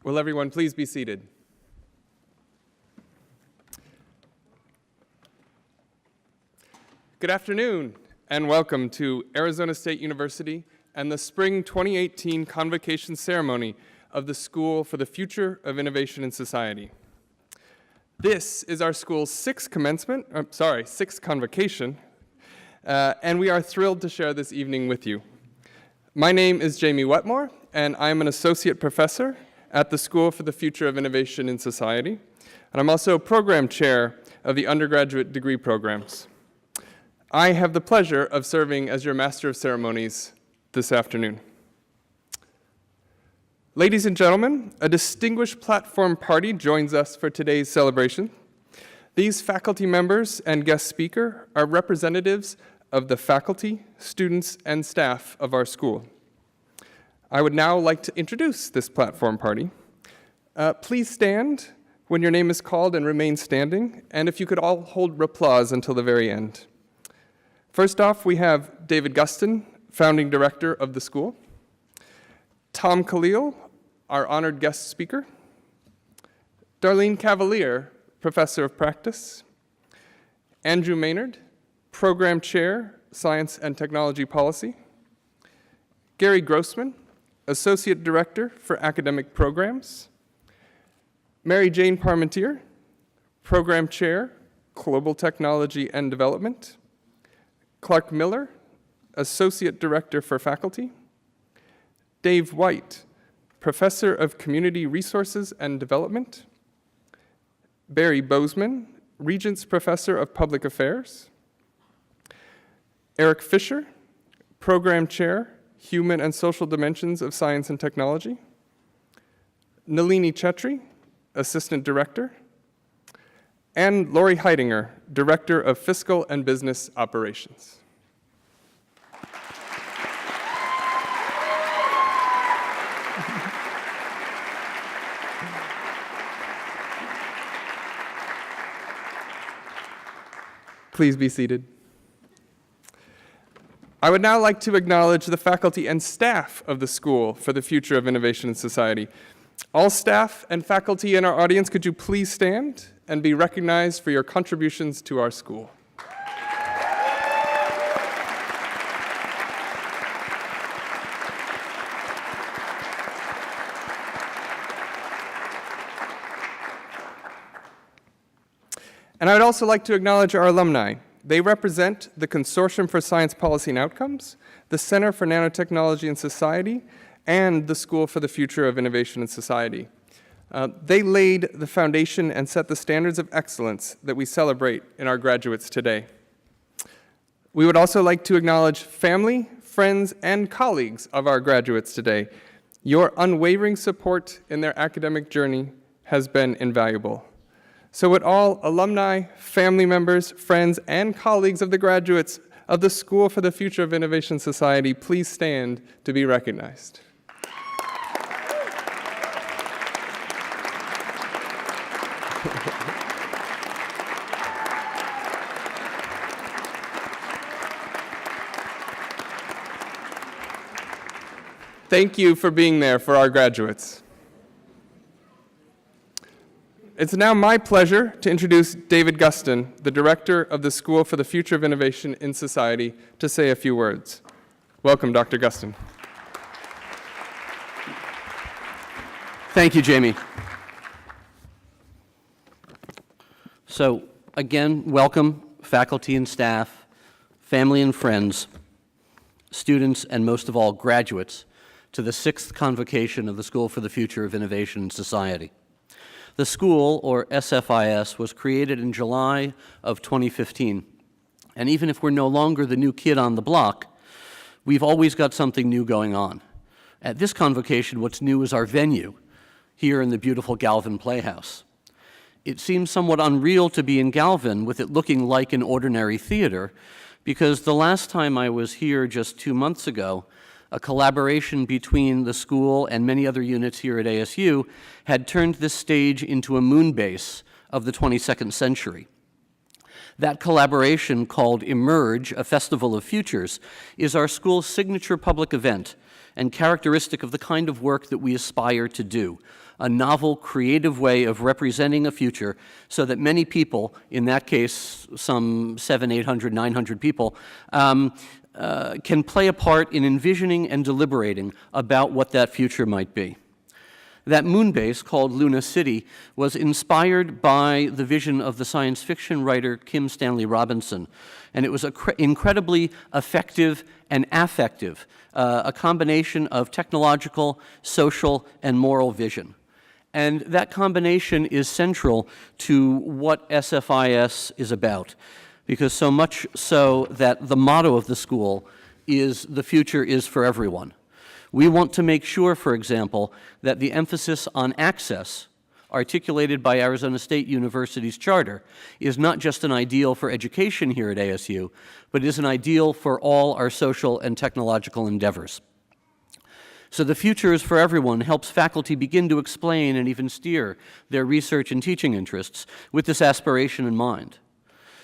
Will everyone please be seated? Good afternoon, and welcome to Arizona State University and the Spring 2018 Convocation Ceremony of the School for the Future of Innovation in Society. This is our school's sixth convocation, and we are thrilled to share this evening with you. My name is Jamie Wetmore, and I'm an associate professor at the School for the Future of Innovation in Society, and I'm also program chair of the undergraduate degree programs. I have the pleasure of serving as your Master of Ceremonies this afternoon. Ladies and gentlemen, a distinguished platform party joins us for today's celebration. These faculty members and guest speaker are representatives of the faculty, students, and staff of our school. I would now like to introduce this platform party. Please stand when your name is called and remain standing, and if you could all hold applause until the very end. First off, we have David Gustin, founding director of the school. Tom Khalil, our honored guest speaker. Darlene Cavalier, professor of practice. Andrew Maynard, program chair, science and technology policy. Gary Grossman, associate director for academic programs. Mary Jane Parmentier, program chair, global technology and development. Clark Miller, associate director for faculty. Dave White, professor of community resources and development. Barry Bozeman, regents professor of public affairs. Eric Fisher, program chair, human and social dimensions of science and technology. Nalini Chetri, assistant director. And Lori Heidinger, director of fiscal and business operations. Please be seated. I would now like to acknowledge the faculty and staff of the School for the Future of Innovation in Society. All staff and faculty in our audience, could you please stand and be recognized for your contributions to our school? And I would also like to acknowledge our alumni. They represent the Consortium for Science Policy and Outcomes, the Center for Nanotechnology and Society, and the School for the Future of Innovation and Society. They laid the foundation and set the standards of excellence that we celebrate in our graduates today. We would also like to acknowledge family, friends, and colleagues of our graduates today. Your unwavering support in their academic journey has been invaluable. So would all alumni, family members, friends, and colleagues of the graduates of the School for the Future of Innovation Society please stand to be recognized. Thank you for being there for our graduates. It's now my pleasure to introduce David Guston, the director of the School for the Future of Innovation in Society, to say a few words. Welcome, Dr. Guston. Thank you, Jamie. So, again, welcome, faculty and staff, family and friends, students, and most of all, graduates, to the 6th Convocation of the School for the Future of Innovation in Society. The school, or SFIS, was created in July of 2015. And even if we're no longer the new kid on the block, we've always got something new going on. At this convocation, what's new is our venue, here in the beautiful Galvin Playhouse. It seems somewhat unreal to be in Galvin with it looking like an ordinary theater, because the last time I was here just 2 months ago, a collaboration between the school and many other units here at ASU had turned this stage into a moon base of the 22nd century. That collaboration, called Emerge, a Festival of Futures, is our school's signature public event and characteristic of the kind of work that we aspire to do, a novel, creative way of representing a future so that many people, in that case some 700, 800, 900 people, can play a part in envisioning and deliberating about what that future might be. That moon base, called Luna City, was inspired by the vision of the science fiction writer Kim Stanley Robinson, and it was incredibly effective and affective, a combination of technological, social, and moral vision. And that combination is central to what SFIS is about, because so much so that the motto of the school is "the future is for everyone." We want to make sure, for example, that the emphasis on access, articulated by Arizona State University's charter, is not just an ideal for education here at ASU, but is an ideal for all our social and technological endeavors. So the future is for everyone helps faculty begin to explain and even steer their research and teaching interests with this aspiration in mind.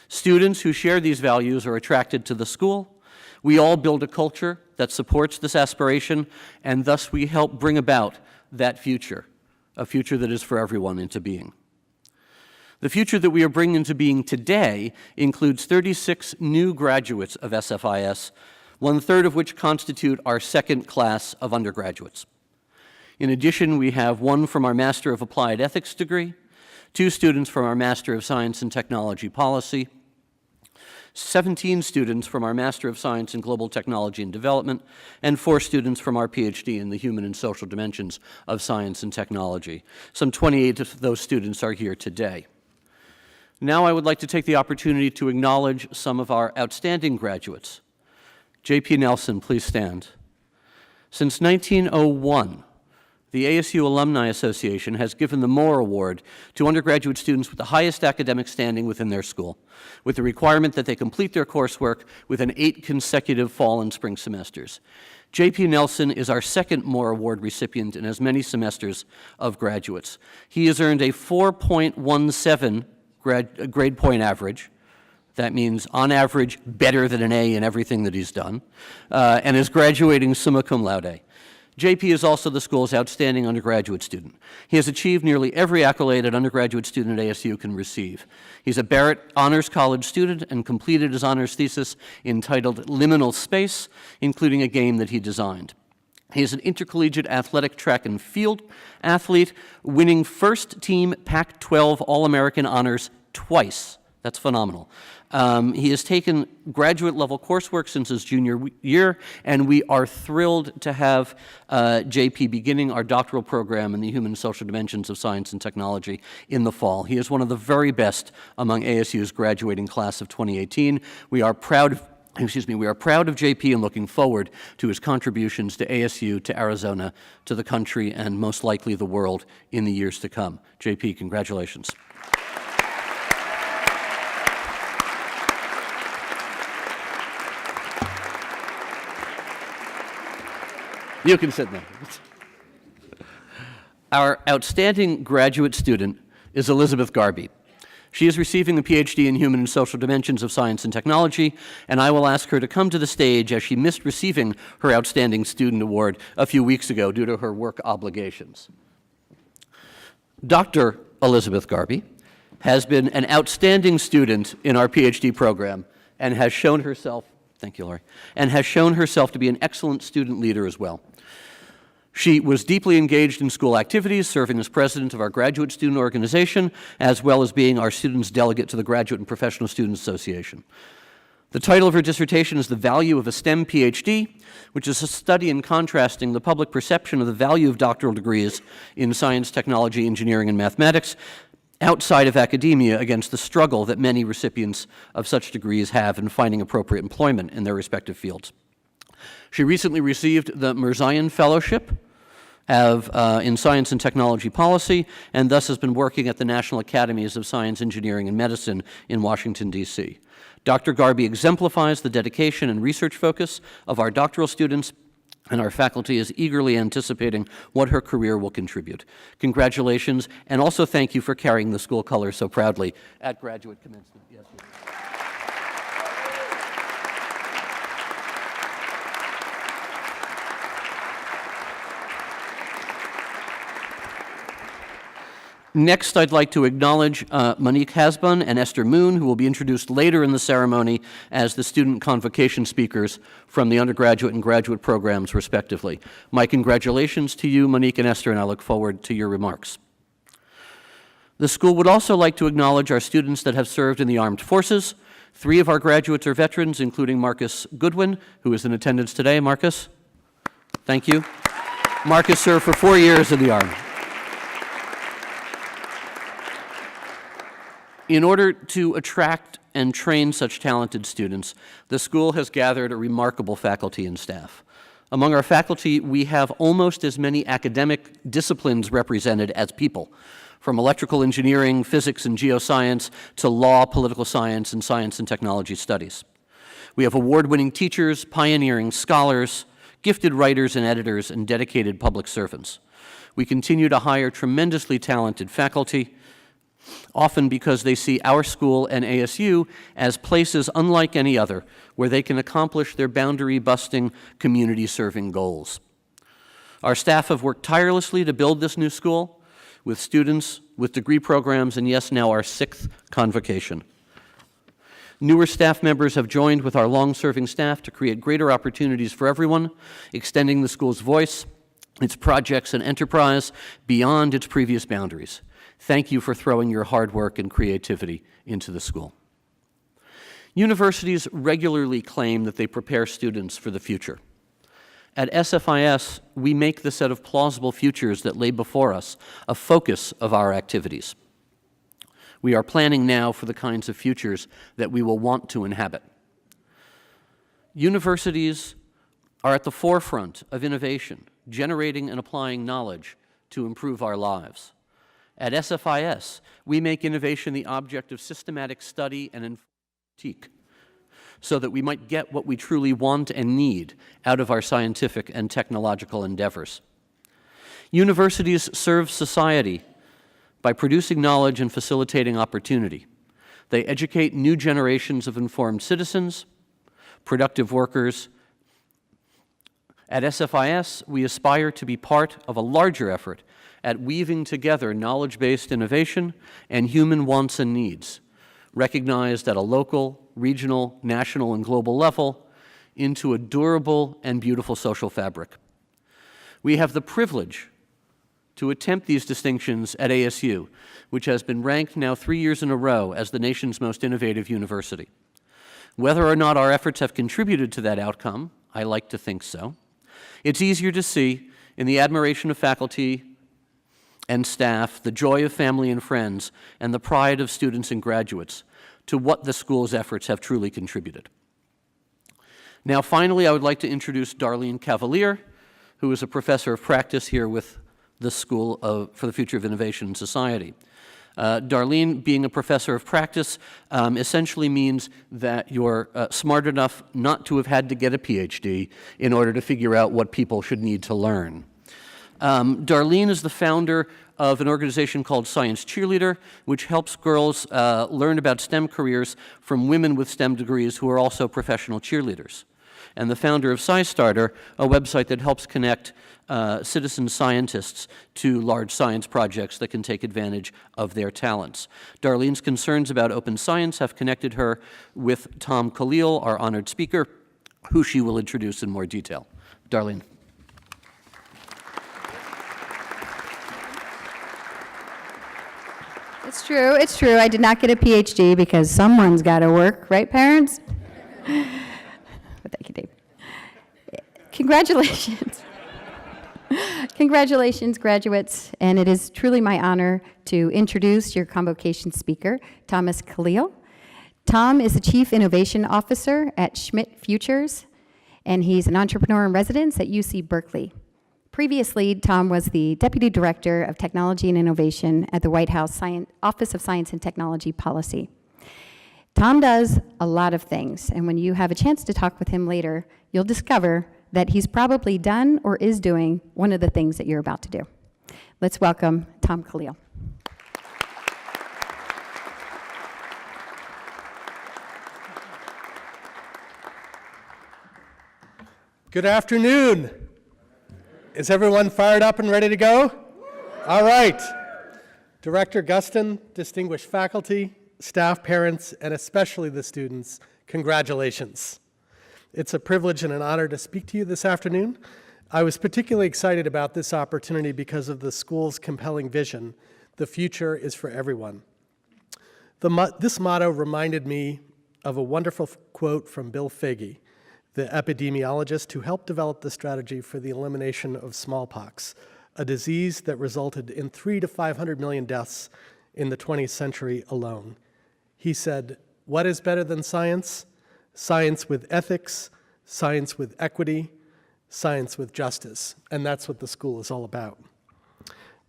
Students who share these values are attracted to the school. We all build a culture that supports this aspiration, and thus we help bring about that future, a future that is for everyone, into being. The future that we are bringing into being today includes 36 new graduates of SFIS, 1/3 of which constitute our second class of undergraduates. In addition, we have one from our Master of Applied Ethics degree, 2 students from our Master of Science and Technology Policy, 17 students from our Master of Science in Global Technology and Development, and 4 students from our PhD in the Human and Social Dimensions of Science and Technology. Some 28 of those students are here today. Now I would like to take the opportunity to acknowledge some of our outstanding graduates. J.P. Nelson, please stand. Since 1901, the ASU Alumni Association has given the Moore Award to undergraduate students with the highest academic standing within their school, with the requirement that they complete their coursework within 8 consecutive fall and spring semesters. J.P. Nelson is our second Moore Award recipient in as many semesters of graduates. He has earned a 4.17 grade point average. That means, on average, better than an A in everything that he's done, and is graduating summa cum laude. JP is also the school's outstanding undergraduate student. He has achieved nearly every accolade an undergraduate student at ASU can receive. He's a Barrett Honors College student and completed his honors thesis entitled Liminal Space, including a game that he designed. He is an intercollegiate athletic track and field athlete, winning first-team Pac-12 All-American honors twice That's phenomenal. He has taken graduate-level coursework since his junior year, and we are thrilled to have JP beginning our doctoral program in the human and social dimensions of science and technology in the fall. He is one of the very best among ASU's graduating class of 2018. We are proud of JP and looking forward to his contributions to ASU, to Arizona, to the country, and most likely the world in the years to come. JP, congratulations. You can sit down. Our outstanding graduate student is Elizabeth Garvey. She is receiving a PhD in Human and Social Dimensions of Science and Technology, and I will ask her to come to the stage as she missed receiving her Outstanding Student Award a few weeks ago due to her work obligations. Dr. Elizabeth Garvey has been an outstanding student in our PhD program and has shown herself, thank you, Laurie, and has shown herself to be an excellent student leader as well. She was deeply engaged in school activities, serving as president of our graduate student organization, as well as being our students' delegate to the Graduate and Professional Students Association. The title of her dissertation is The Value of a STEM PhD, which is a study in contrasting the public perception of the value of doctoral degrees in science, technology, engineering, and mathematics outside of academia against the struggle that many recipients of such degrees have in finding appropriate employment in their respective fields. She recently received the Mirzayan Fellowship in Science and Technology Policy, and thus has been working at the National Academies of Science, Engineering, and Medicine in Washington, D.C. Dr. Garvey exemplifies the dedication and research focus of our doctoral students, and our faculty is eagerly anticipating what her career will contribute. Congratulations, and also thank you for carrying the school colors so proudly at graduate commencement. Yes, Next, I'd like to acknowledge Monique Hasbun and Esther Moon, who will be introduced later in the ceremony as the student convocation speakers from the undergraduate and graduate programs, respectively. My congratulations to you, Monique and Esther, and I look forward to your remarks. The school would also like to acknowledge our students that have served in the armed forces. 3 of our graduates are veterans, including Marcus Goodwin, who is in attendance today. Marcus, thank you. Marcus served for 4 years in the Army. In order to attract and train such talented students, the school has gathered a remarkable faculty and staff. Among our faculty, we have almost as many academic disciplines represented as people, from electrical engineering, physics and geoscience, to law, political science, and science and technology studies. We have award-winning teachers, pioneering scholars, gifted writers and editors, and dedicated public servants. We continue to hire tremendously talented faculty, often because they see our school and ASU as places unlike any other where they can accomplish their boundary-busting, community-serving goals. Our staff have worked tirelessly to build this new school with students, with degree programs, and yes, now our 6th convocation. Newer staff members have joined with our long-serving staff to create greater opportunities for everyone, extending the school's voice, its projects and enterprise beyond its previous boundaries. Thank you for throwing your hard work and creativity into the school. Universities regularly claim that they prepare students for the future. At SFIS, we make the set of plausible futures that lay before us a focus of our activities. We are planning now for the kinds of futures that we will want to inhabit. Universities are at the forefront of innovation, generating and applying knowledge to improve our lives. At SFIS, we make innovation the object of systematic study and critique, so that we might get what we truly want and need out of our scientific and technological endeavors. Universities serve society by producing knowledge and facilitating opportunity. They educate new generations of informed citizens, productive workers. At SFIS, we aspire to be part of a larger effort at weaving together knowledge-based innovation and human wants and needs, recognized at a local, regional, national, and global level, into a durable and beautiful social fabric. We have the privilege to attempt these distinctions at ASU, which has been ranked now 3 years in a row as the nation's most innovative university. Whether or not our efforts have contributed to that outcome, I like to think so. It's easier to see in the admiration of faculty and staff, the joy of family and friends, and the pride of students and graduates to what the school's efforts have truly contributed. Now, finally, I would like to introduce Darlene Cavalier, who is a professor of practice here with the School for the Future of Innovation and Society. Darlene, being a professor of practice, essentially means that you're smart enough not to have had to get a PhD in order to figure out what people should need to learn. Darlene is the founder of an organization called Science Cheerleader, which helps girls learn about STEM careers from women with STEM degrees who are also professional cheerleaders. And the founder of SciStarter, a website that helps connect citizen scientists to large science projects that can take advantage of their talents. Darlene's concerns about open science have connected her with Tom Khalil, our honored speaker, who she will introduce in more detail. Darlene. It's true. I did not get a PhD because someone's got to work, right, parents? But thank you, Dave. Congratulations. Congratulations, graduates, and it is truly my honor to introduce your Convocation speaker, Thomas Khalil. Tom is the Chief Innovation Officer at Schmidt Futures, and he's an entrepreneur in residence at UC Berkeley. Previously, Tom was the Deputy Director of Technology and Innovation at the White House Office of Science and Technology Policy. Tom does a lot of things, and when you have a chance to talk with him later, you'll discover that he's probably done or is doing one of the things that you're about to do. Let's welcome Tom Khalil. Good afternoon. Is everyone fired up and ready to go? All right. Director Gustin, distinguished faculty, staff, parents, and especially the students, congratulations. It's a privilege and an honor to speak to you this afternoon. I was particularly excited about this opportunity because of the school's compelling vision. The future is for everyone. This motto reminded me of a wonderful quote from Bill Foege, the epidemiologist who helped develop the strategy for the elimination of smallpox, a disease that resulted in 300 to 500 million deaths in the 20th century alone. He said, "What is better than science? Science with ethics, science with equity, science with justice." And that's what the school is all about.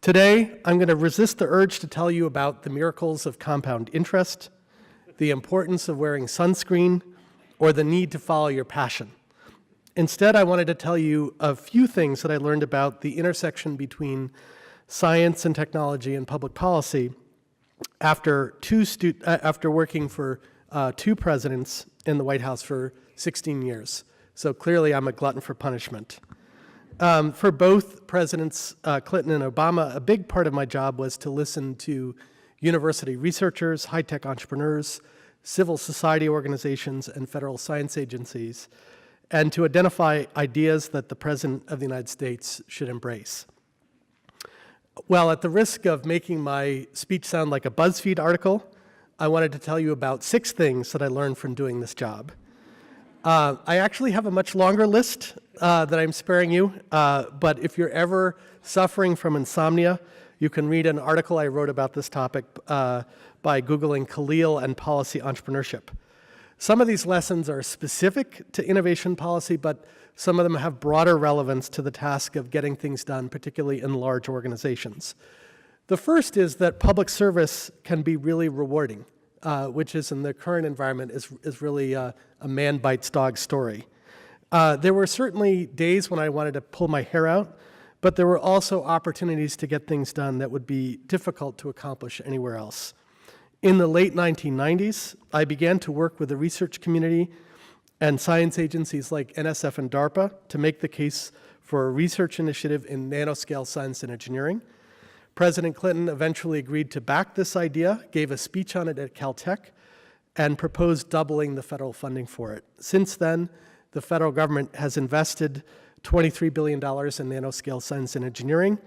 Today, I'm going to resist the urge to tell you about the miracles of compound interest, the importance of wearing sunscreen, or the need to follow your passion. Instead, I wanted to tell you a few things that I learned about the intersection between science and technology and public policy after working for 2 presidents in the White House for 16 years. So clearly I'm a glutton for punishment. For both Presidents Clinton and Obama, a big part of my job was to listen to university researchers, high-tech entrepreneurs, civil society organizations, and federal science agencies, and to identify ideas that the President of the United States should embrace. Well, at the risk of making my speech sound like a BuzzFeed article, I wanted to tell you about 6 things that I learned from doing this job. I actually have a much longer list that I'm sparing you, but if you're ever suffering from insomnia, you can read an article I wrote about this topic by Googling Khalil and policy entrepreneurship. Some of these lessons are specific to innovation policy, but some of them have broader relevance to the task of getting things done, particularly in large organizations. The first is that public service can be really rewarding, which is in the current environment is really a man bites dog story. There were certainly days when I wanted to pull my hair out, but there were also opportunities to get things done that would be difficult to accomplish anywhere else. In the late 1990s, I began to work with the research community and science agencies like NSF and DARPA to make the case for a research initiative in nanoscale science and engineering. President Clinton eventually agreed to back this idea, gave a speech on it at Caltech, and proposed doubling the federal funding for it. Since then, the federal government has invested $23 billion in nanoscale science and engineering,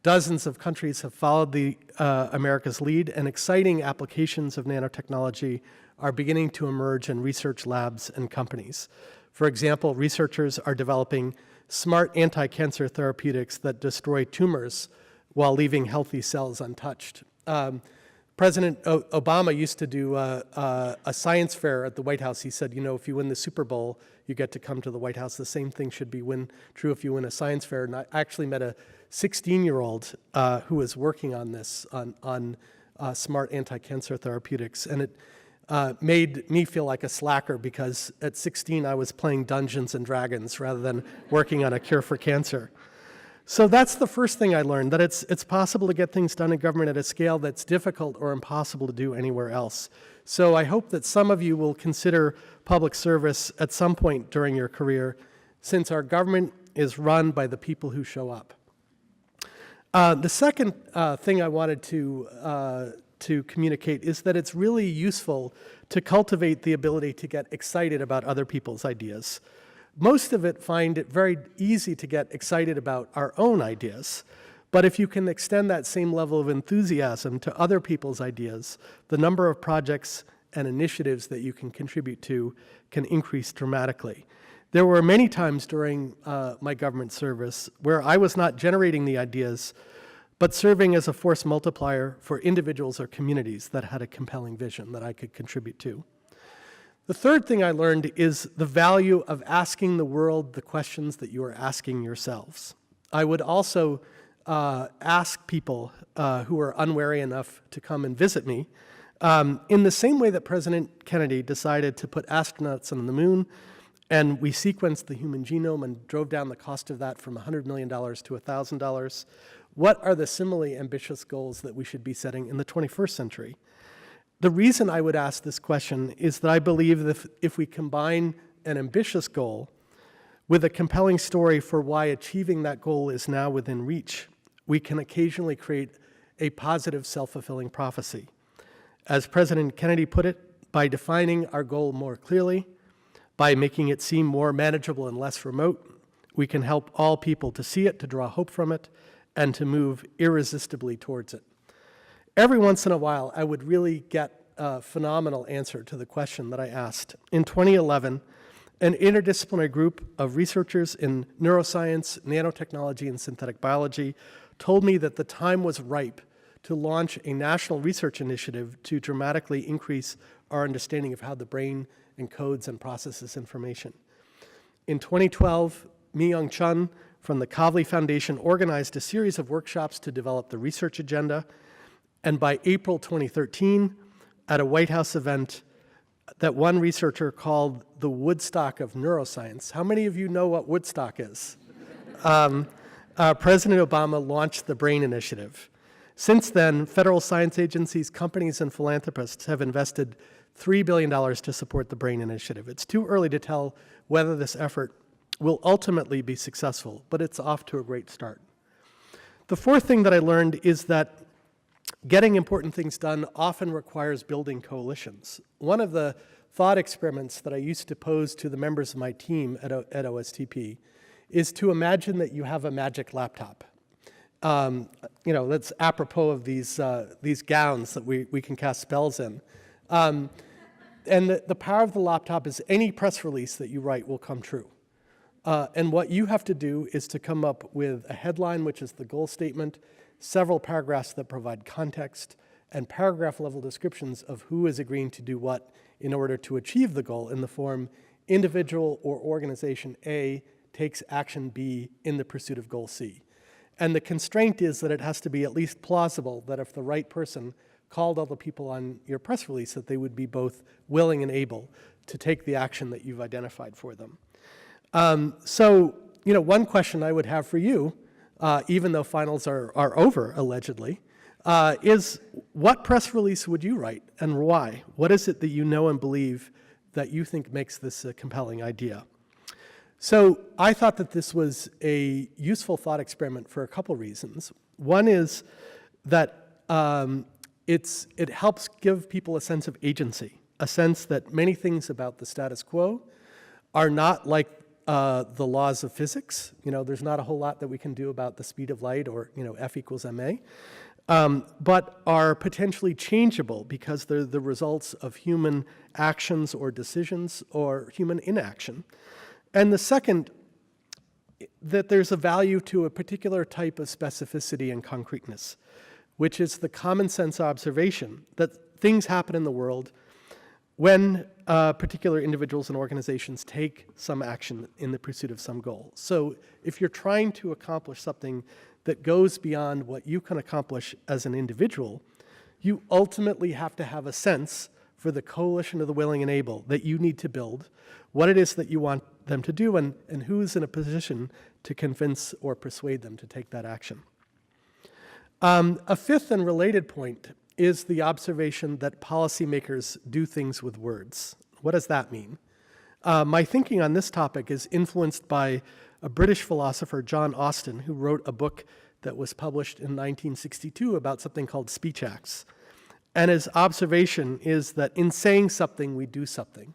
Dozens of countries have followed America's lead, and exciting applications of nanotechnology are beginning to emerge in research labs and companies. For example, researchers are developing smart anti-cancer therapeutics that destroy tumors while leaving healthy cells untouched. President Obama used to do a science fair at the White House. He said, if you win the Super Bowl, you get to come to the White House. The same thing should be true if you win a science fair. And I actually met a 16-year-old who was working on this, on smart anti-cancer therapeutics. And it made me feel like a slacker because at 16 I was playing Dungeons and Dragons rather than working on a cure for cancer. So that's the first thing I learned, that it's possible to get things done in government at a scale that's difficult or impossible to do anywhere else. So I hope that some of you will consider public service at some point during your career, since our government is run by the people who show up. The second thing I wanted to communicate is that it's really useful to cultivate the ability to get excited about other people's ideas. Most of it find it very easy to get excited about our own ideas, but if you can extend that same level of enthusiasm to other people's ideas, the number of projects and initiatives that you can contribute to can increase dramatically. There were many times during my government service where I was not generating the ideas, but serving as a force multiplier for individuals or communities that had a compelling vision that I could contribute to. The third thing I learned is the value of asking the world the questions that you are asking yourselves. I would also ask people who are unwary enough to come and visit me, in the same way that President Kennedy decided to put astronauts on the moon, and we sequenced the human genome and drove down the cost of that from $100 million to $1,000. What are the similarly ambitious goals that we should be setting in the 21st century? The reason I would ask this question is that I believe that if we combine an ambitious goal with a compelling story for why achieving that goal is now within reach, we can occasionally create a positive self-fulfilling prophecy. As President Kennedy put it, by defining our goal more clearly, by making it seem more manageable and less remote, we can help all people to see it, to draw hope from it, and to move irresistibly towards it. Every once in a while, I would really get a phenomenal answer to the question that I asked. In 2011, an interdisciplinary group of researchers in neuroscience, nanotechnology, and synthetic biology told me that the time was ripe to launch a national research initiative to dramatically increase our understanding of how the brain encodes and processes information. In 2012, Mi-Young Chun from the Kavli Foundation organized a series of workshops to develop the research agenda. And by April 2013, at a White House event that one researcher called the Woodstock of neuroscience. How many of you know what Woodstock is? President Obama launched the BRAIN Initiative. Since then, federal science agencies, companies, and philanthropists have invested $3 billion to support the BRAIN Initiative. It's too early to tell whether this effort will ultimately be successful, but it's off to a great start. The fourth thing that I learned is that getting important things done often requires building coalitions. One of the thought experiments that I used to pose to the members of my team at OSTP is to imagine that you have a magic laptop. That's apropos of these gowns that we can cast spells in. And the power of the laptop is any press release that you write will come true. And what you have to do is to come up with a headline, which is the goal statement, several paragraphs that provide context, and paragraph-level descriptions of who is agreeing to do what in order to achieve the goal in the form individual or organization A takes action B in the pursuit of goal C. And the constraint is that it has to be at least plausible that if the right person called all the people on your press release, that they would be both willing and able to take the action that you've identified for them. One question I would have for you, even though finals are over, allegedly, is what press release would you write and why? What is it that you know and believe that you think makes this a compelling idea? So I thought that this was a useful thought experiment for a couple reasons. One is that it helps give people a sense of agency, a sense that many things about the status quo are not like the laws of physics. There's not a whole lot that we can do about the speed of light or, F equals ma, but are potentially changeable because they're the results of human actions or decisions or human inaction. And the second, that there's a value to a particular type of specificity and concreteness, which is the common sense observation that things happen in the world when particular individuals and organizations take some action in the pursuit of some goal. So if you're trying to accomplish something that goes beyond what you can accomplish as an individual, you ultimately have to have a sense for the coalition of the willing and able that you need to build, what it is that you want them to do, and who's in a position to convince or persuade them to take that action. A fifth and related point is the observation that policymakers do things with words. What does that mean? My thinking on this topic is influenced by a British philosopher, John Austin, who wrote a book that was published in 1962 about something called speech acts. And his observation is that in saying something, we do something.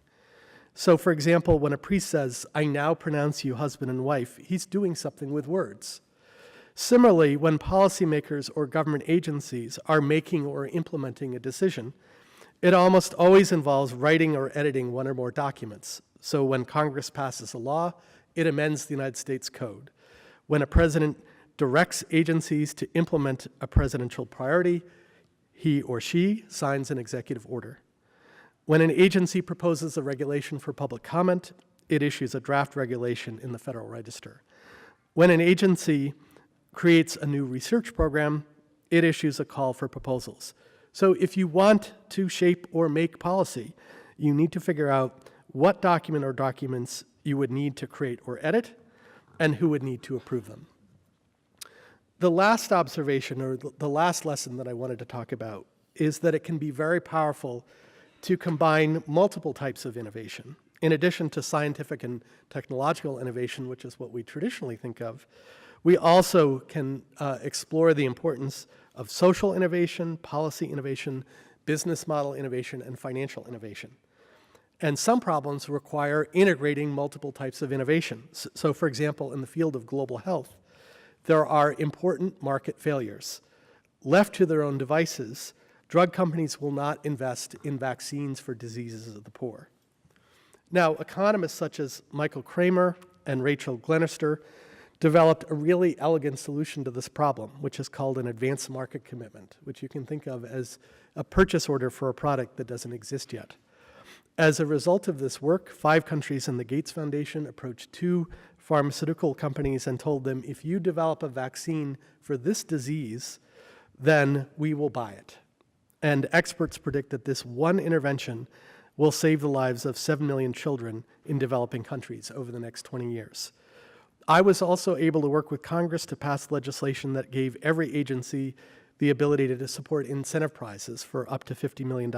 So, for example, when a priest says, "I now pronounce you husband and wife," he's doing something with words. Similarly, when policymakers or government agencies are making or implementing a decision, it almost always involves writing or editing one or more documents. So when Congress passes a law, it amends the United States Code. When a president directs agencies to implement a presidential priority, he or she signs an executive order. When an agency proposes a regulation for public comment, it issues a draft regulation in the Federal Register. When an agency creates a new research program, it issues a call for proposals. So if you want to shape or make policy, you need to figure out what document or documents you would need to create or edit, and who would need to approve them. The last observation, or the last lesson that I wanted to talk about, is that it can be very powerful to combine multiple types of innovation. In addition to scientific and technological innovation, which is what we traditionally think of, we also can explore the importance of social innovation, policy innovation, business model innovation, and financial innovation. And some problems require integrating multiple types of innovation. So for example, in the field of global health, there are important market failures. Left to their own devices, drug companies will not invest in vaccines for diseases of the poor. Now, economists such as Michael Kramer and Rachel Glenister developed a really elegant solution to this problem, which is called an advanced market commitment, which you can think of as a purchase order for a product that doesn't exist yet. As a result of this work, 5 countries and the Gates Foundation approached 2 pharmaceutical companies and told them, if you develop a vaccine for this disease, then we will buy it. And experts predict that this one intervention will save the lives of 7 million children in developing countries over the next 20 years. I was also able to work with Congress to pass legislation that gave every agency the ability to support incentive prizes for up to $50 million.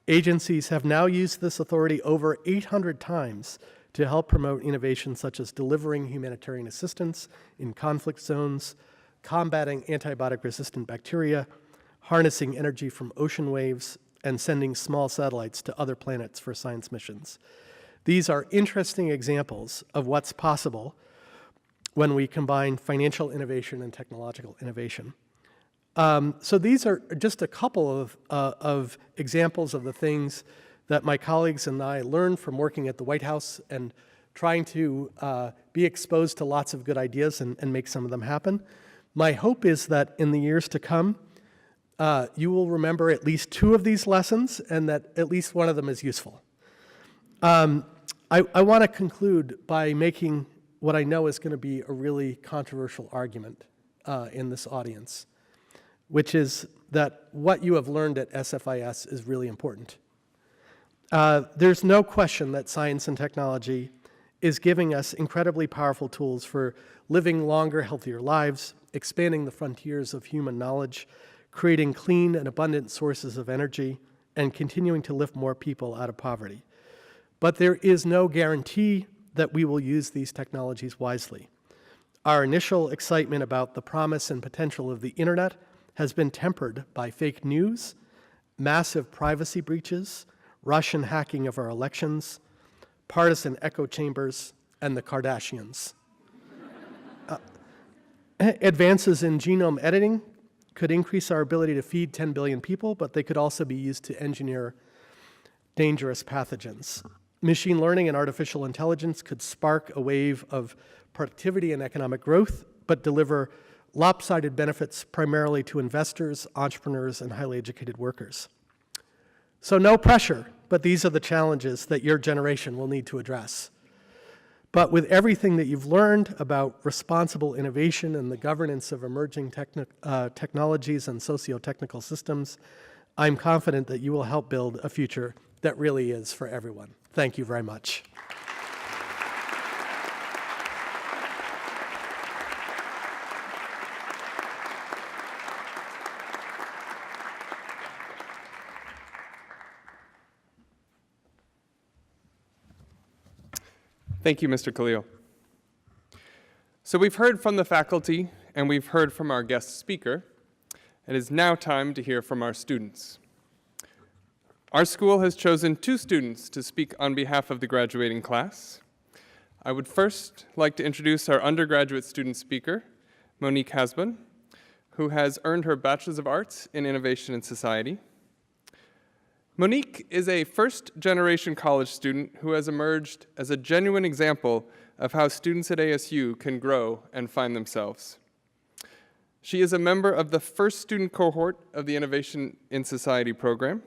Agencies have now used this authority over 800 times to help promote innovations such as delivering humanitarian assistance in conflict zones, combating antibiotic-resistant bacteria, harnessing energy from ocean waves, and sending small satellites to other planets for science missions. These are interesting examples of what's possible when we combine financial innovation and technological innovation. So these are just a couple of examples of the things that my colleagues and I learned from working at the White House and trying to be exposed to lots of good ideas and make some of them happen. My hope is that in the years to come, you will remember at least 2 of these lessons and that at least one of them is useful. I want to conclude by making what I know is going to be a really controversial argument in this audience, which is that what you have learned at SFIS is really important. There's no question that science and technology is giving us incredibly powerful tools for living longer, healthier lives, expanding the frontiers of human knowledge, creating clean and abundant sources of energy, and continuing to lift more people out of poverty. But there is no guarantee that we will use these technologies wisely. Our initial excitement about the promise and potential of the internet has been tempered by fake news, massive privacy breaches, Russian hacking of our elections, partisan echo chambers, and the Kardashians. Advances in genome editing could increase our ability to feed 10 billion people, but they could also be used to engineer dangerous pathogens. Machine learning and artificial intelligence could spark a wave of productivity and economic growth, but deliver lopsided benefits primarily to investors, entrepreneurs, and highly educated workers. So no pressure, but these are the challenges that your generation will need to address. But with everything that you've learned about responsible innovation and the governance of emerging technologies and socio-technical systems, I'm confident that you will help build a future that really is for everyone. Thank you very much. Thank you, Mr. Khalil. So we've heard from the faculty and we've heard from our guest speaker. It is now time to hear from our students. Our school has chosen 2 students to speak on behalf of the graduating class. I would first like to introduce our undergraduate student speaker, Monique Hasbun, who has earned her Bachelor's of Arts in Innovation and Society. Monique is a first-generation college student who has emerged as a genuine example of how students at ASU can grow and find themselves. She is a member of the first student cohort of the Innovation in Society program,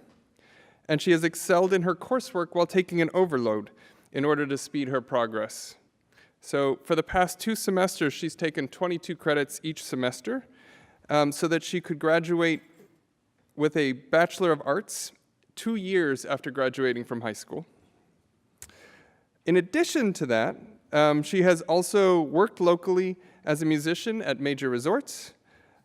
and she has excelled in her coursework while taking an overload in order to speed her progress. So for the past 2 semesters, she's taken 22 credits each semester so that she could graduate with a Bachelor of Arts 2 years after graduating from high school. In addition to that, she has also worked locally as a musician at major resorts,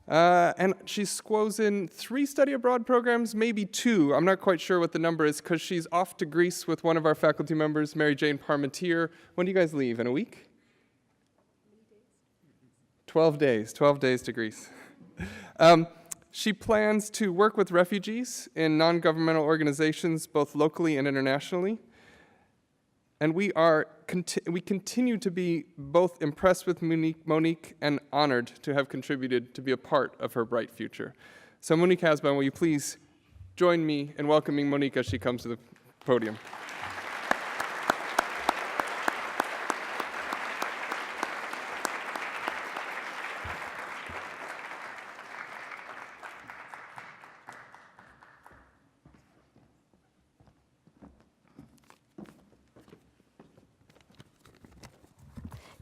and she squoze in 3 study abroad programs, maybe 2. I'm not quite sure what the number is because she's off to Greece with one of our faculty members, Mary Jane Parmentier. When do you guys leave? In a week? 12 days. 12 days to Greece. She plans to work with refugees in non-governmental organizations, both locally and internationally. And we continue to be both impressed with Monique and honored to have contributed to be a part of her bright future. So Monique Hasbun, will you please join me in welcoming Monique as she comes to the podium?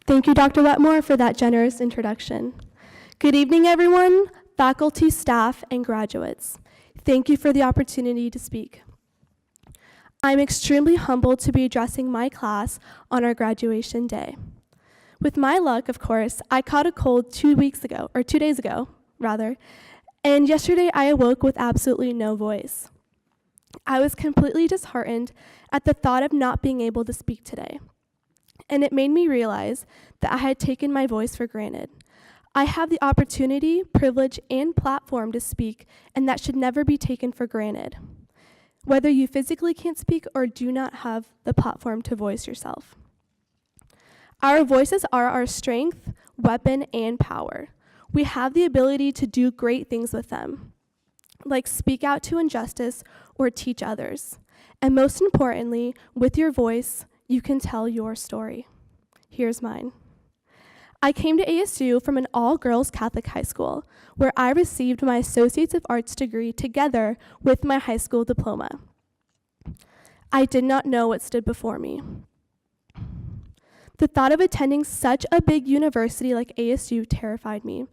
Thank you, Dr. Wetmore, for that generous introduction. Good evening, everyone, faculty, staff, and graduates. Thank you for the opportunity to speak. I'm extremely humbled to be addressing my class on our graduation day. With my luck, of course, I caught a cold 2 days ago, and yesterday I awoke with absolutely no voice. I was completely disheartened at the thought of not being able to speak today. And it made me realize that I had taken my voice for granted. I have the opportunity, privilege, and platform to speak, and that should never be taken for granted. Whether you physically can't speak or do not have the platform to voice yourself. Our voices are our strength, weapon, and power. We have the ability to do great things with them, like speak out to injustice or teach others. And most importantly, with your voice, you can tell your story. Here's mine. I came to ASU from an all-girls Catholic high school, where I received my Associates of Arts degree together with my high school diploma. I did not know what stood before me. The thought of attending such a big university like ASU terrified me,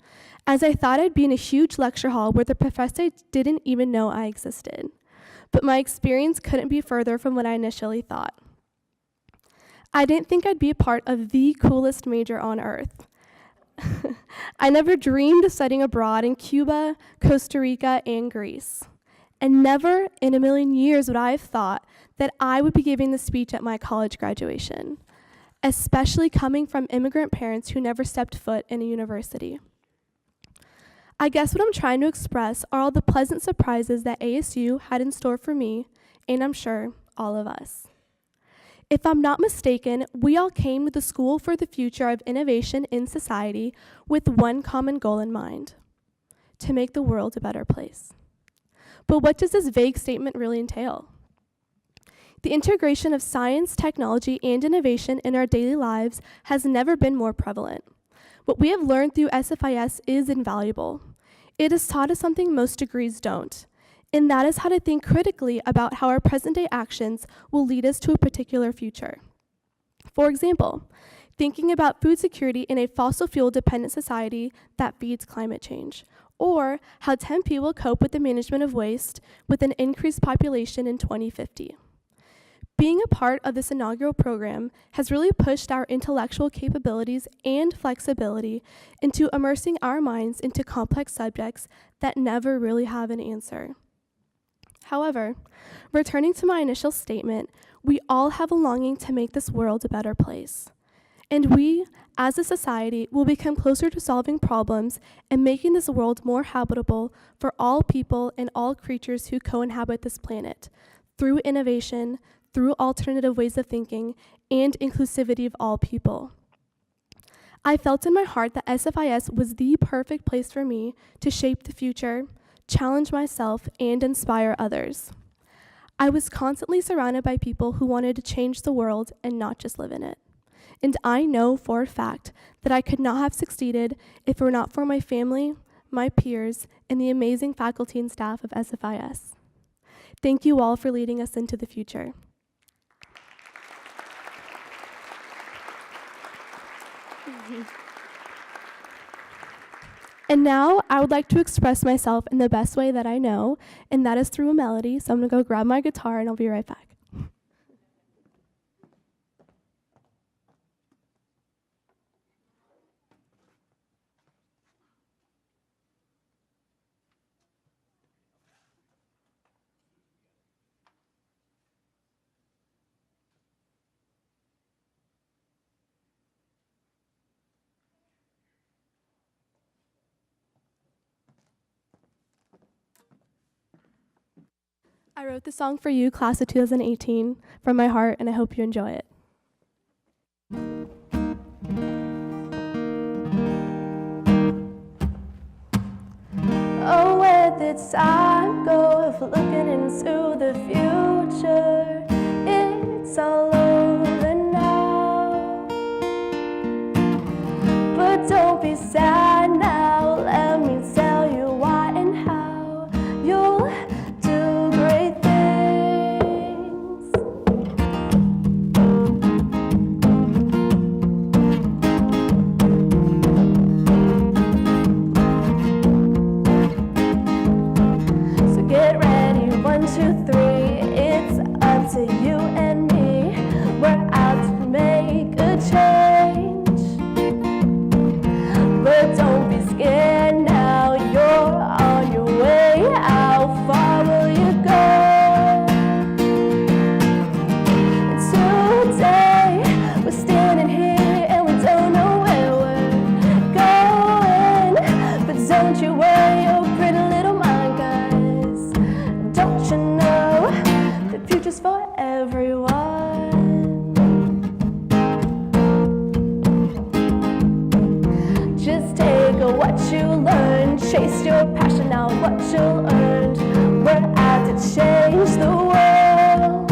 as I thought I'd be in a huge lecture hall where the professor didn't even know I existed. But my experience couldn't be further from what I initially thought. I didn't think I'd be a part of the coolest major on earth. I never dreamed of studying abroad in Cuba, Costa Rica, and Greece. And never in a million years would I have thought that I would be giving the speech at my college graduation, especially coming from immigrant parents who never stepped foot in a university. I guess what I'm trying to express are all the pleasant surprises that ASU had in store for me, and I'm sure all of us. If I'm not mistaken, we all came to the School for the Future of Innovation in Society with one common goal in mind: to make the world a better place. But what does this vague statement really entail? The integration of science, technology, and innovation in our daily lives has never been more prevalent. What we have learned through SFIS is invaluable. It has taught us something most degrees don't, and that is how to think critically about how our present-day actions will lead us to a particular future. For example, thinking about food security in a fossil fuel-dependent society that feeds climate change, or how Tempe will cope with the management of waste with an increased population in 2050. Being a part of this inaugural program has really pushed our intellectual capabilities and flexibility into immersing our minds into complex subjects that never really have an answer. However, returning to my initial statement, we all have a longing to make this world a better place. And we, as a society, will become closer to solving problems and making this world more habitable for all people and all creatures who co-inhabit this planet, through innovation, through alternative ways of thinking, and inclusivity of all people. I felt in my heart that SFIS was the perfect place for me to shape the future, challenge myself, and inspire others. I was constantly surrounded by people who wanted to change the world and not just live in it. And I know for a fact that I could not have succeeded if it were not for my family, my peers, and the amazing faculty and staff of SFIS. Thank you all for leading us into the future. And now I would like to express myself in the best way that I know, and that is through a melody. So I'm gonna go grab my guitar and I'll be right back. I wrote this song for you, class of 2018, from my heart, and I hope you enjoy it. Oh, where did time go if looking into the future? It's all over now. But don't be sad now, let me tell you why and how. You'll do great things. So get ready, 1, 2, 3, it's up to you and me. We're out to make a change. But don't be scared now, you're on your way. How far will you go? Today, we're standing here and we don't know where we're going. But don't you worry your pretty little mind, guys. Don't you know the future's for everyone? Just take what you learned, chase your passion out, what you'll earn. We're out to change the world.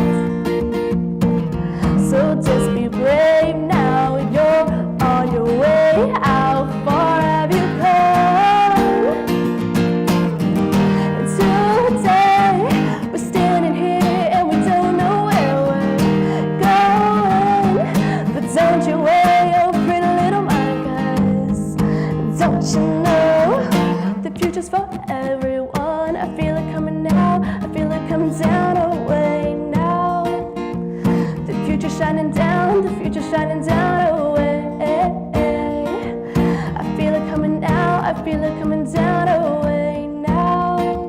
So just be brave now, you're on your way. How far have you come? Today, we're standing here and we don't know where we're going. But don't you worry your pretty little mind, guys. Don't you know the future's for everyone? I feel it coming now, I feel it coming down our way now. The future's shining down, the future's shining down our way. I feel it coming now, I feel it coming down our way now.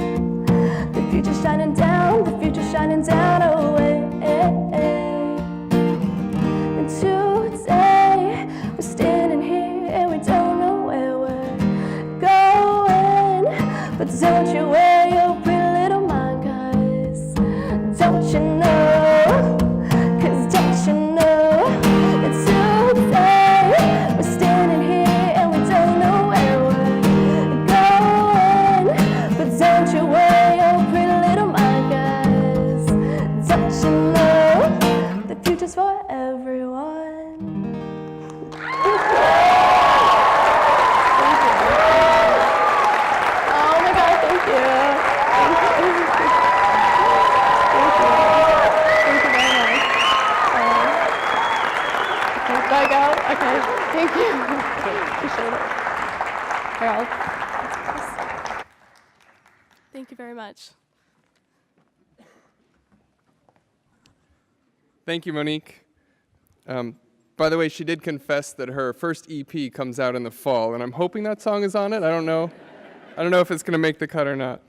The future's shining down, the future's shining down our way. And today, we're standing here and we don't know where we're going. But don't you worry your pretty little mind, guys. Don't you know? 'Cause don't you I go? Okay, thank you. Appreciate it. Harold. Thank you very much. Thank you, Monique. By the way, she did confess that her first EP comes out in the fall, and I'm hoping that song is on it. I don't know. I don't know if it's going to make the cut or not.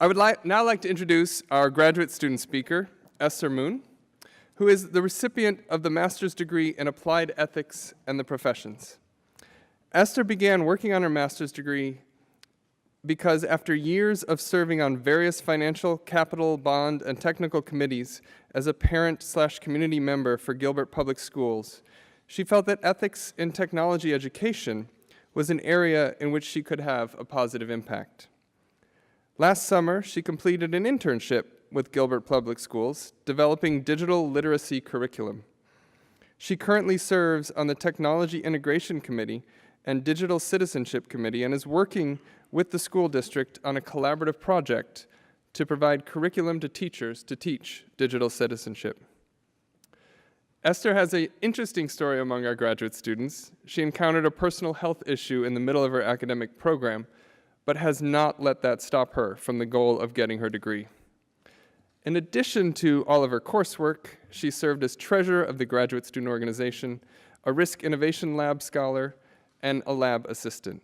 I would now like to introduce our graduate student speaker, Esther Moon, who is the recipient of the master's degree in applied ethics and the professions. Esther began working on her master's degree because after years of serving on various financial, capital, bond, and technical committees as a parent/community member for Gilbert Public Schools, she felt that ethics in technology education was an area in which she could have a positive impact. Last summer, she completed an internship with Gilbert Public Schools, developing digital literacy curriculum. She currently serves on the Technology Integration Committee and Digital Citizenship Committee and is working with the school district on a collaborative project to provide curriculum to teachers to teach digital citizenship. Esther has an interesting story among our graduate students. She encountered a personal health issue in the middle of her academic program, but has not let that stop her from the goal of getting her degree. In addition to all of her coursework, she served as treasurer of the graduate student organization, a risk innovation lab scholar, and a lab assistant.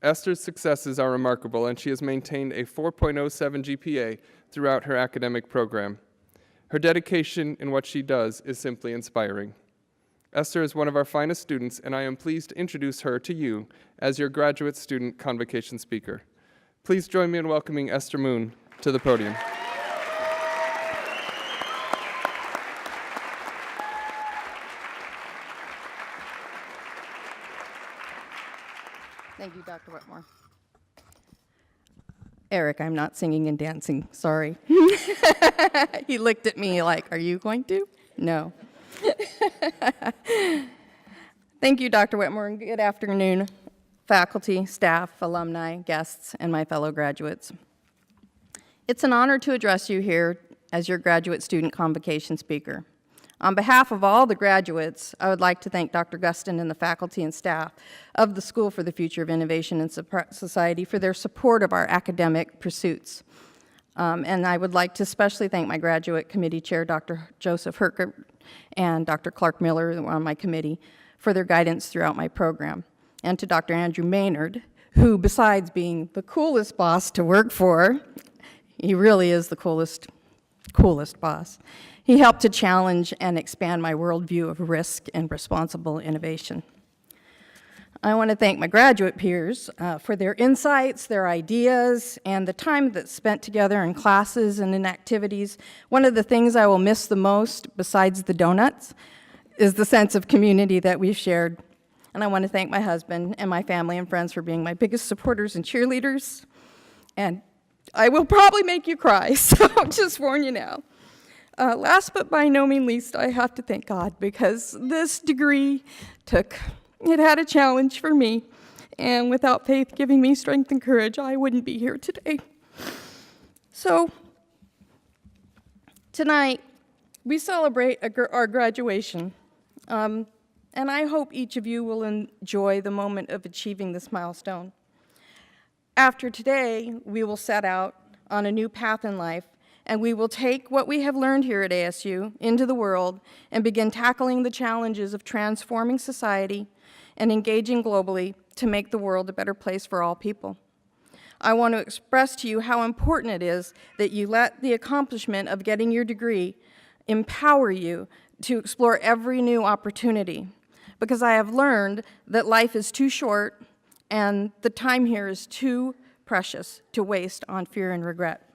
Esther's successes are remarkable, and she has maintained a 4.07 GPA throughout her academic program. Her dedication in what she does is simply inspiring. Esther is one of our finest students, and I am pleased to introduce her to you as your graduate student convocation speaker. Please join me in welcoming Esther Moon to the podium. Thank you, Dr. Whitmore. Eric, I'm not singing and dancing, sorry. He looked at me like, are you going to? No. Thank you, Dr. Whitmore, and good afternoon, faculty, staff, alumni, guests, and my fellow graduates. It's an honor to address you here as your graduate student convocation speaker. On behalf of all the graduates, I would like to thank Dr. Gustin and the faculty and staff of the School for the Future of Innovation and Society for their support of our academic pursuits. And I would like to especially thank my graduate committee chair, Dr. Joseph Herkert, and Dr. Clark Miller, who are on my committee, for their guidance throughout my program. And to Dr. Andrew Maynard, who, besides being the coolest boss to work for, he really is the coolest boss. He helped to challenge and expand my worldview of risk and responsible innovation. I want to thank my graduate peers for their insights, their ideas, and the time that's spent together in classes and in activities. One of the things I will miss the most, besides the donuts, is the sense of community that we've shared. And I want to thank my husband and my family and friends for being my biggest supporters and cheerleaders. And I will probably make you cry, so I'll just warn you now. Last but by no means least, I have to thank God, because this degree it had a challenge for me, and without faith giving me strength and courage, I wouldn't be here today. So, tonight, we celebrate our graduation, and I hope each of you will enjoy the moment of achieving this milestone. After today, we will set out on a new path in life, and we will take what we have learned here at ASU into the world and begin tackling the challenges of transforming society and engaging globally to make the world a better place for all people. I want to express to you how important it is that you let the accomplishment of getting your degree empower you to explore every new opportunity, because I have learned that life is too short and the time here is too precious to waste on fear and regret.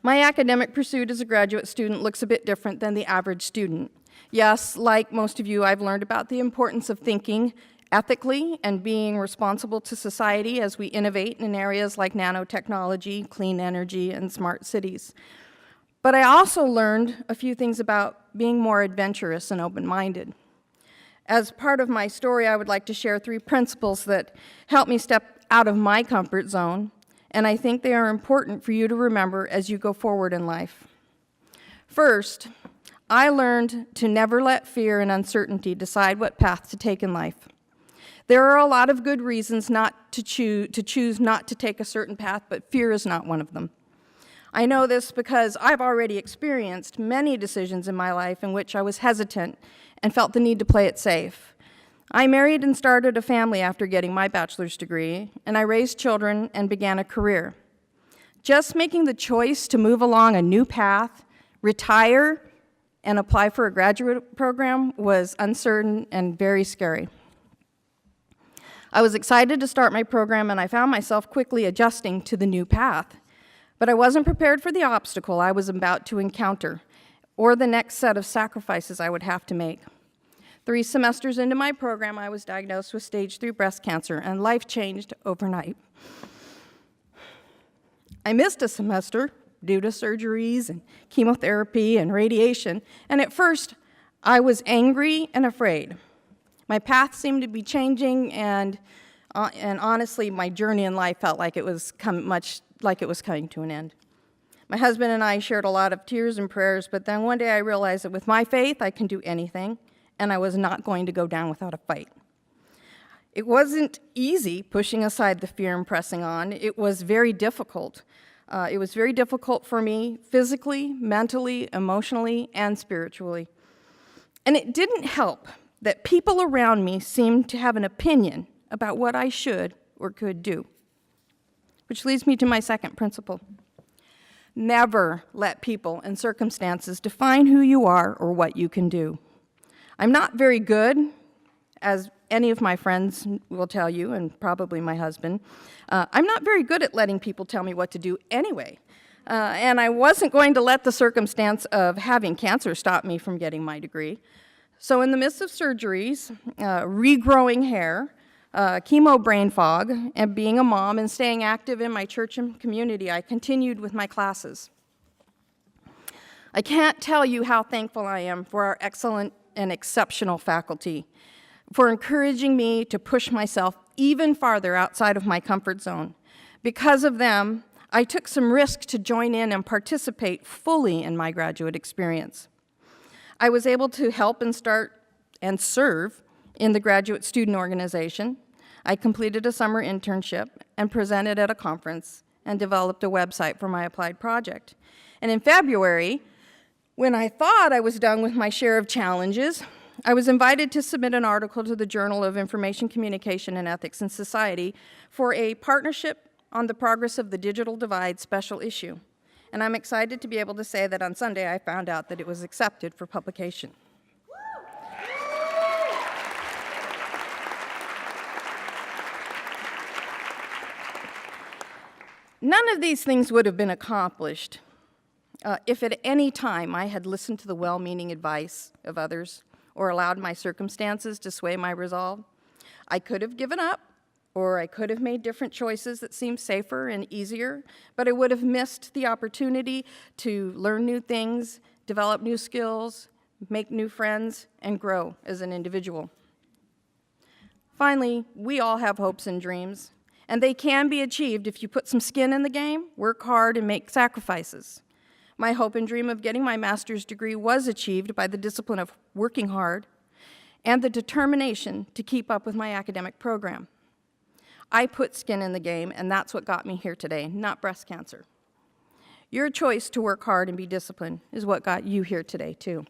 My academic pursuit as a graduate student looks a bit different than the average student. Yes, like most of you, I've learned about the importance of thinking ethically and being responsible to society as we innovate in areas like nanotechnology, clean energy, and smart cities. But I also learned a few things about being more adventurous and open-minded. As part of my story, I would like to share 3 principles that help me step out of my comfort zone, and I think they are important for you to remember as you go forward in life. First, I learned to never let fear and uncertainty decide what path to take in life. There are a lot of good reasons not to choose not to take a certain path, but fear is not one of them. I know this because I've already experienced many decisions in my life in which I was hesitant and felt the need to play it safe. I married and started a family after getting my bachelor's degree, and I raised children and began a career. Just making the choice to move along a new path, retire, and apply for a graduate program was uncertain and very scary. I was excited to start my program, and I found myself quickly adjusting to the new path. But I wasn't prepared for the obstacle I was about to encounter, or the next set of sacrifices I would have to make. 3 semesters into my program, I was diagnosed with stage 3 breast cancer, and life changed overnight. I missed a semester due to surgeries and chemotherapy and radiation, and at first, I was angry and afraid. My path seemed to be changing, and honestly, my journey in life felt like it was coming to an end. My husband and I shared a lot of tears and prayers, but then one day I realized that with my faith, I can do anything, and I was not going to go down without a fight. It wasn't easy pushing aside the fear and pressing on. It was very difficult. It was very difficult for me physically, mentally, emotionally, and spiritually. And it didn't help that people around me seemed to have an opinion about what I should or could do. Which leads me to my second principle. Never let people and circumstances define who you are or what you can do. I'm not very good, as any of my friends will tell you, and probably my husband. I'm not very good at letting people tell me what to do anyway. And I wasn't going to let the circumstance of having cancer stop me from getting my degree. So in the midst of surgeries, regrowing hair, chemo brain fog, and being a mom and staying active in my church and community, I continued with my classes. I can't tell you how thankful I am for our excellent and exceptional faculty, for encouraging me to push myself even farther outside of my comfort zone. Because of them, I took some risk to join in and participate fully in my graduate experience. I was able to help and start and serve in the graduate student organization. I completed a summer internship and presented at a conference and developed a website for my applied project. And in February, when I thought I was done with my share of challenges, I was invited to submit an article to the Journal of Information Communication and Ethics in Society for a partnership on the progress of the digital divide special issue. And I'm excited to be able to say that on Sunday I found out that it was accepted for publication. None of these things would have been accomplished if at any time I had listened to the well-meaning advice of others or allowed my circumstances to sway my resolve. I could have given up, or I could have made different choices that seemed safer and easier, but I would have missed the opportunity to learn new things, develop new skills, make new friends, and grow as an individual. Finally, we all have hopes and dreams, and they can be achieved if you put some skin in the game, work hard, and make sacrifices. My hope and dream of getting my master's degree was achieved by the discipline of working hard and the determination to keep up with my academic program. I put skin in the game, and that's what got me here today, not breast cancer. Your choice to work hard and be disciplined is what got you here today, too.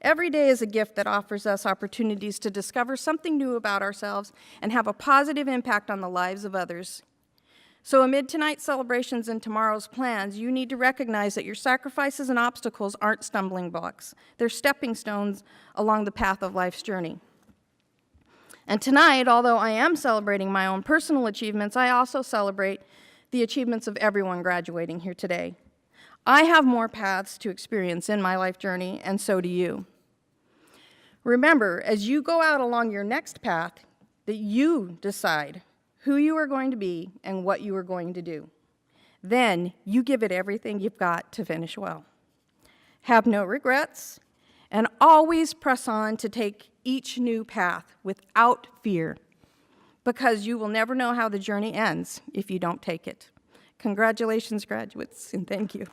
Every day is a gift that offers us opportunities to discover something new about ourselves and have a positive impact on the lives of others. So amid tonight's celebrations and tomorrow's plans, you need to recognize that your sacrifices and obstacles aren't stumbling blocks. They're stepping stones along the path of life's journey. And tonight, although I am celebrating my own personal achievements, I also celebrate the achievements of everyone graduating here today. I have more paths to experience in my life journey, and so do you. Remember, as you go out along your next path, that you decide who you are going to be and what you are going to do. Then you give it everything you've got to finish well. Have no regrets, and always press on to take each new path without fear, because you will never know how the journey ends if you don't take it. Congratulations, graduates, and thank you.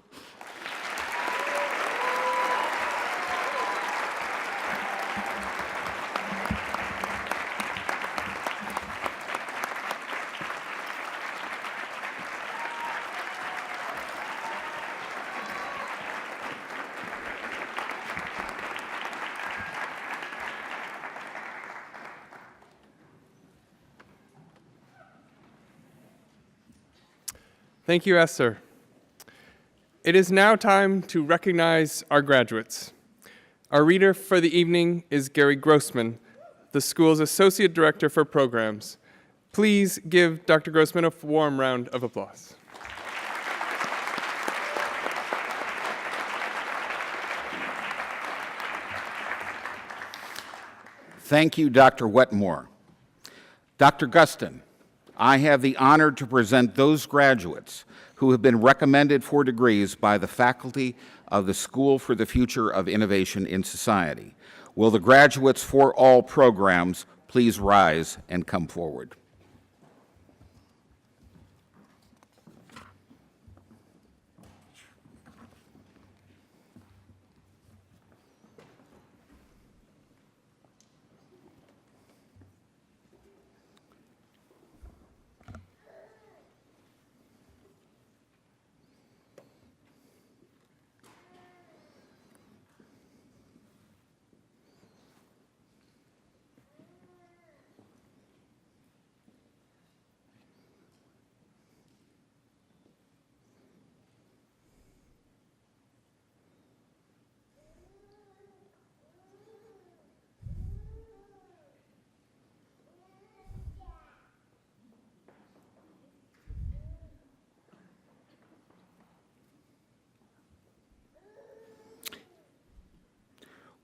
Thank you, Esther. It is now time to recognize our graduates. Our reader for the evening is Gary Grossman, the school's Associate Director for Programs. Please give Dr. Grossman a warm round of applause. Thank you, Dr. Wetmore. Dr. Gustin, I have the honor to present those graduates who have been recommended for degrees by the faculty of the School for the Future of Innovation in Society. Will the graduates for all programs please rise and come forward?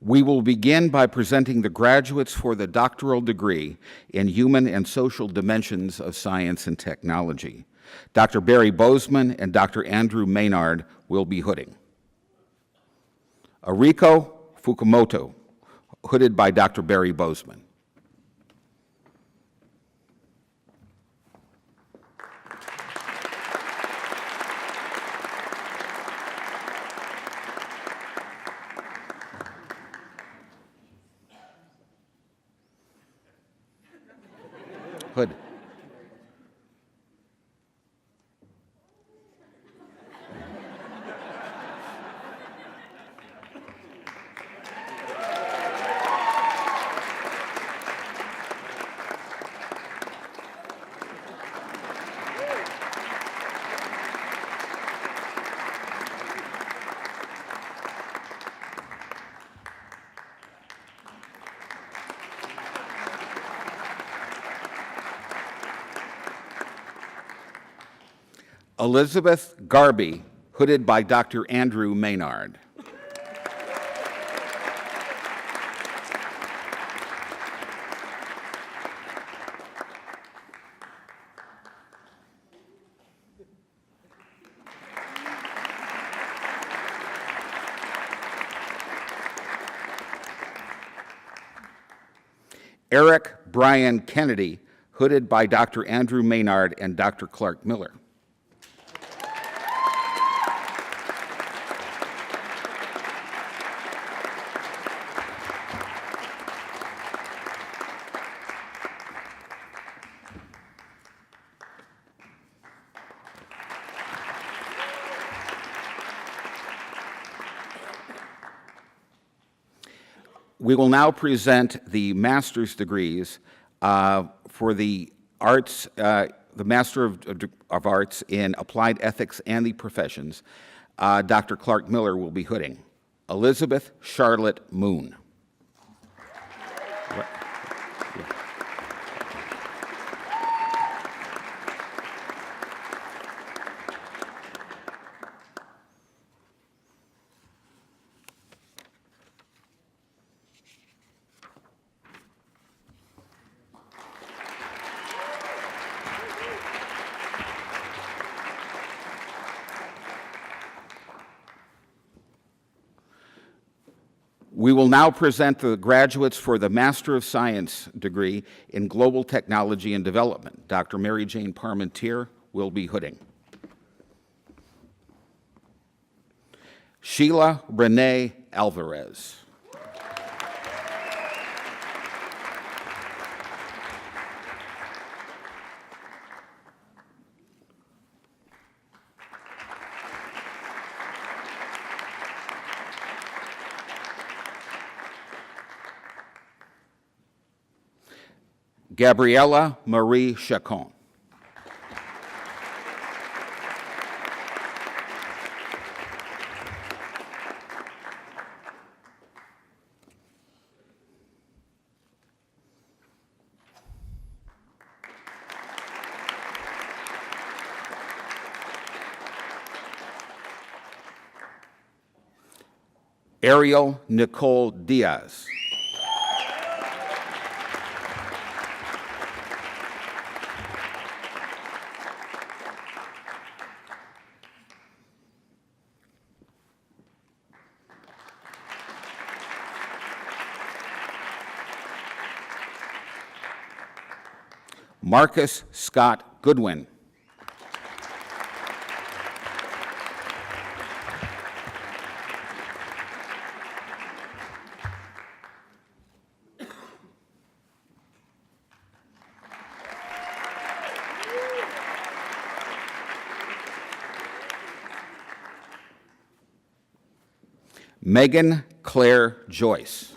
We will begin by presenting the graduates for the doctoral degree in Human and Social Dimensions of Science and Technology. Dr. Barry Bozeman and Dr. Andrew Maynard will be hooding. Ariko Fukumoto, hooded by Dr. Barry Bozeman. Hood. Elizabeth Garvey, hooded by Dr. Andrew Maynard. Eric Brian Kennedy, hooded by Dr. Andrew Maynard and Dr. Clark Miller. We will now present the master's degrees for the arts, the Master of Arts in Applied Ethics and the Professions. Dr. Clark Miller will be hooding. Elizabeth Charlotte Moon. We will now present the graduates for the Master of Science degree in Global Technology and Development. Dr. Mary Jane Parmentier will be hooding. Sheila Renee Alvarez. Gabriella Marie Chacon. Ariel Nicole Diaz. Marcus Scott Goodwin. Megan Claire Joyce.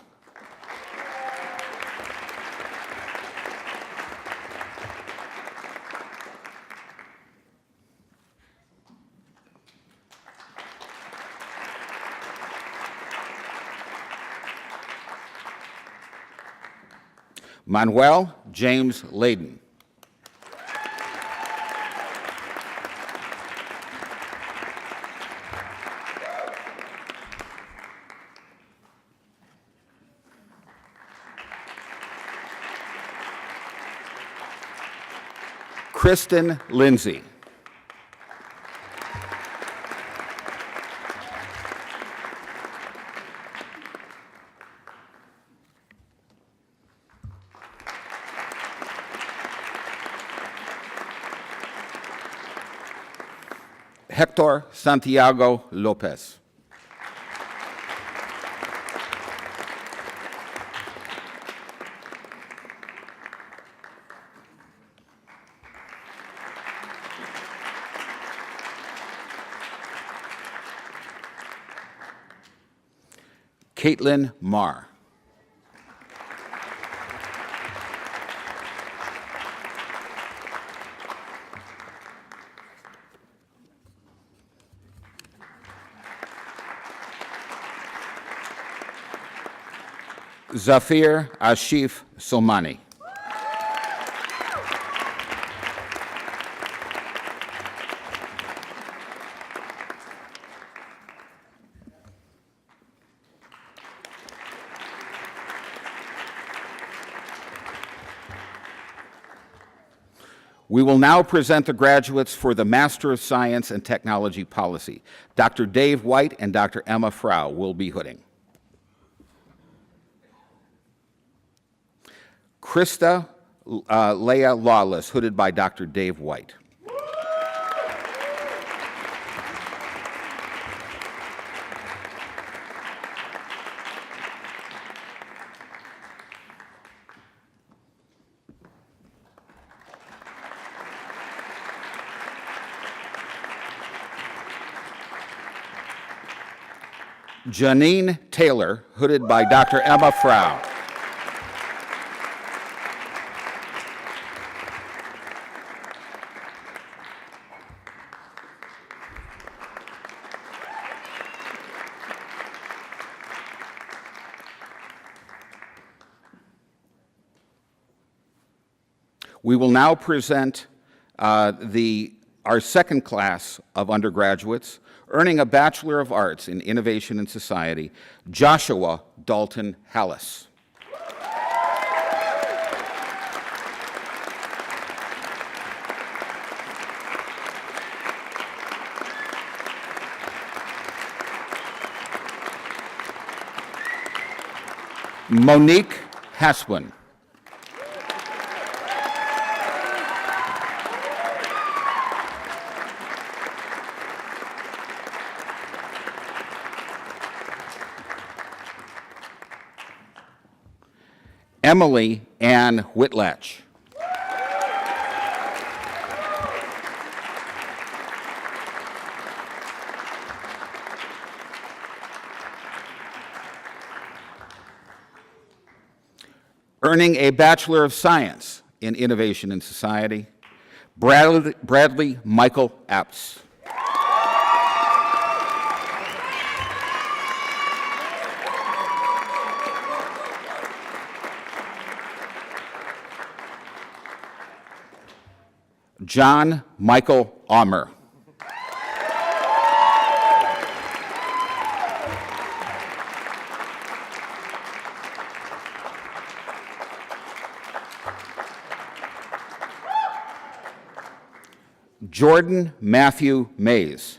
Manuel James Layden. Kristen Lindsay. Hector Santiago Lopez. Caitlin Marr. Zafir Ashif Somani. We will now present the graduates for the Master of Science and Technology Policy. Dr. Dave White and Dr. Emma Frau will be hooding. Krista Leah Lawless, hooded by Dr. Dave White. Janine Taylor, hooded by Dr. Emma Frau. We will now present our second class of undergraduates earning a Bachelor of Arts in Innovation and Society, Joshua Dalton Hallis. Monique Haswin. Emily Ann Whitlatch. Earning a Bachelor of Science in Innovation and Society, Bradley Michael Apps. John Michael Aumer. Jordan Matthew Mays.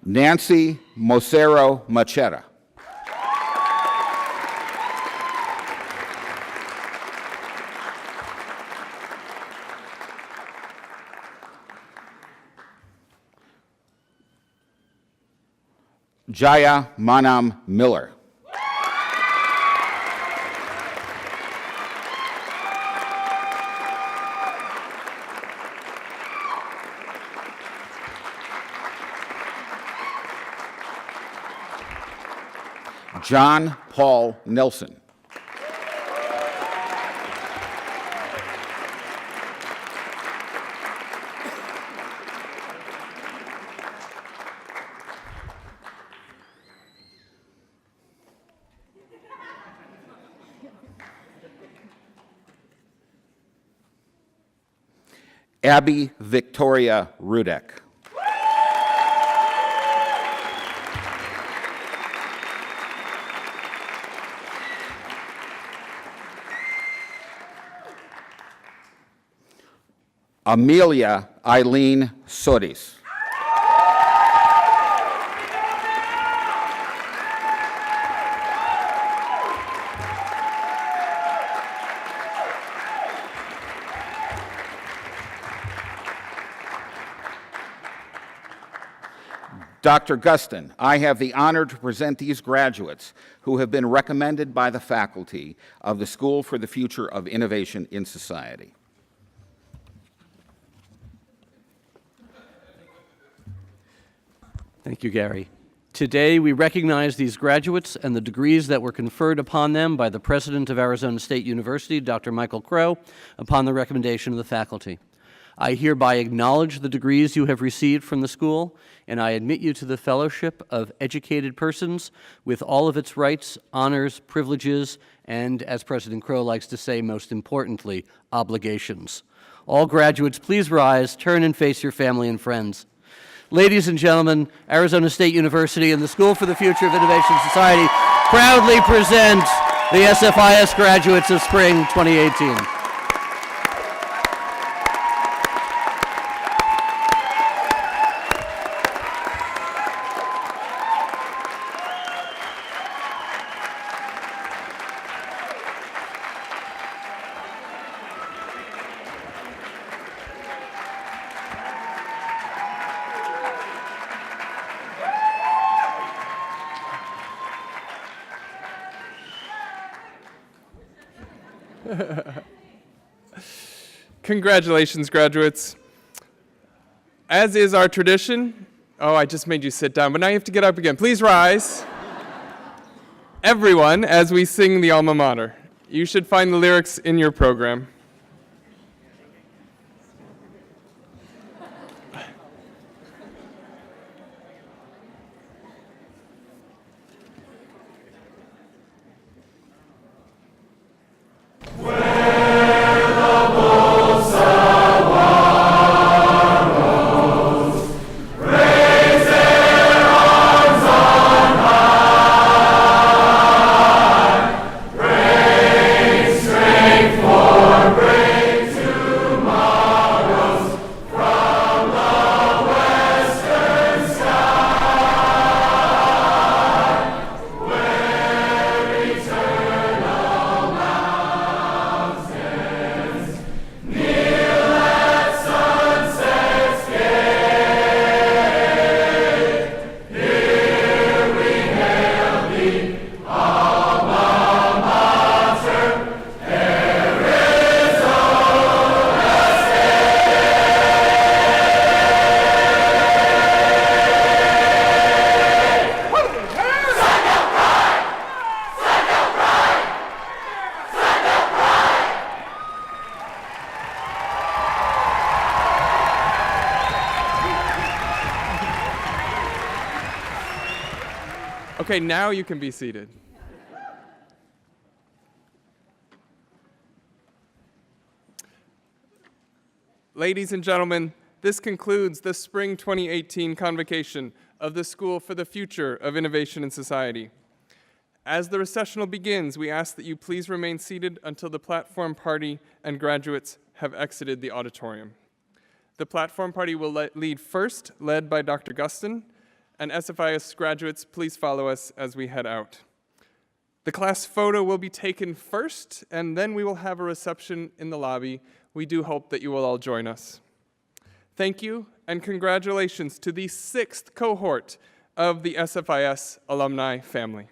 Nancy Mocero Macheta. Jaya Manam Miller. John Paul Nelson. Abby Victoria Rudek. Amelia Eileen Sotis. Dr. Gustin, I have the honor to present these graduates who have been recommended by the faculty of the School for the Future of Innovation in Society. Thank you, Gary. Today, we recognize these graduates and the degrees that were conferred upon them by the President of Arizona State University, Dr. Michael Crow, upon the recommendation of the faculty. I hereby acknowledge the degrees you have received from the school, and I admit you to the fellowship of educated persons with all of its rights, honors, privileges, and, as President Crow likes to say, most importantly, obligations. All graduates, please rise, turn and face your family and friends. Ladies and gentlemen, Arizona State University and the School for the Future of Innovation Society proudly present the SFIS graduates of Spring 2018. Congratulations, graduates. As is our tradition, oh, I just made you sit down, but now you have to get up again. Please rise. Everyone, as we sing the alma mater. You should find the lyrics in your program. Okay, now you can be seated. Ladies and gentlemen, This concludes the Spring 2018 Convocation of the School for the Future of Innovation in Society. As the recessional begins, we ask that you please remain seated until the platform party and graduates have exited the auditorium. The platform party will lead first, led by Dr. Gustin, and SFIS graduates, please follow us as we head out. The class photo will be taken first, and then we will have a reception in the lobby. We do hope that you will all join us. Thank you, and congratulations to the 6th cohort of the SFIS alumni family.